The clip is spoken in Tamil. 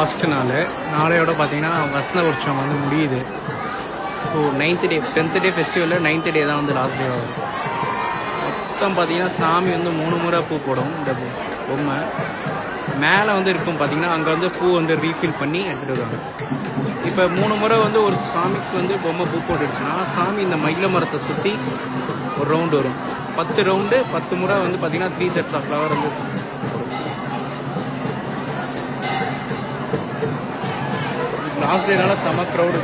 லாஸ்ட் நாளையோட பார்த்தீங்கன்னா வசந்த உற்சவம் வந்து முடியுது. ஸோ 9th டே 10th டே ஃபெஸ்டிவலில் 9th டே தான் வந்து லாஸ்ட் டே ஆகும். மொத்தம் பார்த்தீங்கன்னா சாமி வந்து 3 முறை பூ போடும். இந்த பொம்மை மேலே வந்து இருக்கும் பார்த்தீங்கன்னா, அங்கே வந்து பூ வந்து ரீஃபில் பண்ணி எடுத்துகிட்டு வருவாங்க. இப்போ 3 முறை வந்து ஒரு சாமிக்கு வந்து பொம்மை பூ போட்டுடுச்சுன்னா, சாமி இந்த மயில மரத்தை சுற்றி ஒரு ரவுண்டு வரும். 10 ரவுண்டு 10 முறை வந்து பார்த்தீங்கன்னா 3 sets ஆஃப் ஃப்ளவர் வந்து லாஸ்ட் டேனால செம க்ரௌடு.